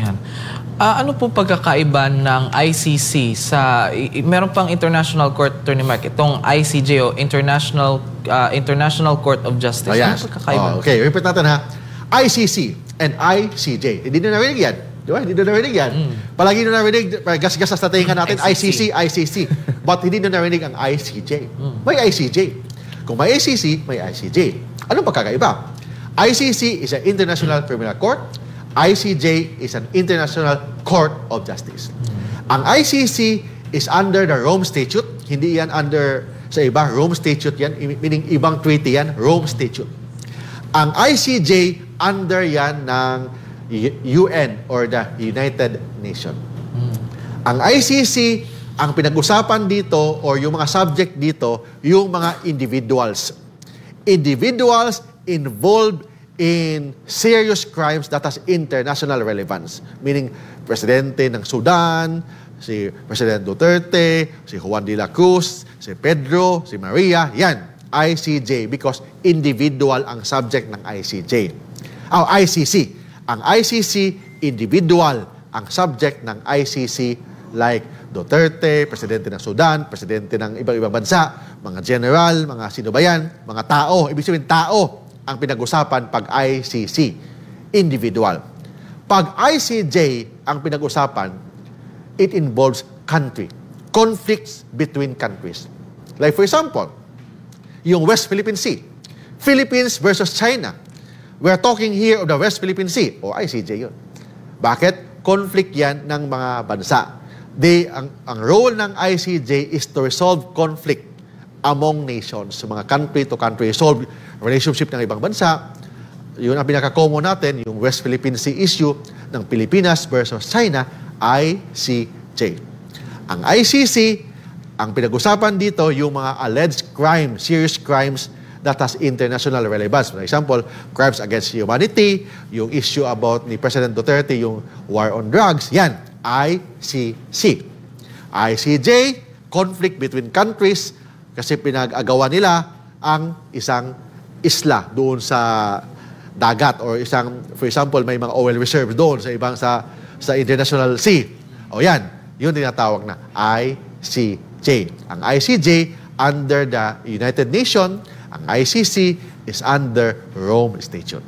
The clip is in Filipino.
Yan. Ano po pagkakaiba ng ICC sa meron pang International Court, Attorney Mark, itong ICJ o International Court of Justice? Ayan. Ano pagkakaiba? Okay, repeat natin ha. ICC and ICJ. Hindi na narinig yan. Di ba? Hindi na narinig yan. Palagi na narinig, gas-gas sa tatingan natin, ICC. But hindi na narinig ang ICJ. May ICJ. Kung may ICC, may ICJ. Anong pagkakaiba? ICC is an International Criminal Court. ICJ is an International Court of Justice. Ang ICC is under the Rome Statute. Hindi yan under sa iba. Rome Statute yan. Meaning ibang treaty yan. Rome Statute. Ang ICJ under yan ng UN or the United Nations. Ang ICC, ang pinag-usapan dito or yung mga subject dito, yung mga individuals. Individuals involved in serious crimes that has international relevance. Meaning, Presidente ng Sudan, si President Duterte, si Juan de la Cruz, si Pedro, si Maria, yan, ICJ because individual ang subject ng ICJ. ICC. Ang ICC, individual ang subject ng ICC like Duterte, Presidente ng Sudan, Presidente ng ibang bansa, mga general, mga sino ba yan, mga tao. Ibig sabihin, tao ang pinag-usapan pag ICC, individual. Pag ICJ ang pinag-usapan, it involves country, conflicts between countries. Like for example, yung West Philippine Sea, Philippines versus China. We're talking here of the West Philippine Sea, o ICJ yun. Bakit? Conflict yan ng mga bansa. Ang role ng ICJ is to resolve conflict among nations, so mga country to country, resolve relationship ng ibang bansa. Yun ang pinaka-common natin, yung West Philippine Sea issue ng Pilipinas versus China, ICJ. Ang ICC, ang pinag-usapan dito, yung mga alleged crimes, serious crimes that has international relevance. For example, crimes against humanity, yung issue about ni President Duterte, yung war on drugs, yan, ICC. ICJ, conflict between countries, kasi pinag-agawan nila ang isang isla doon sa dagat or isang, for example, may mga oil reserves doon sa ibang sa international sea. O yan, yun tinatawag na ICJ. Ang ICJ under the United Nations, ang ICC is under Rome Statute.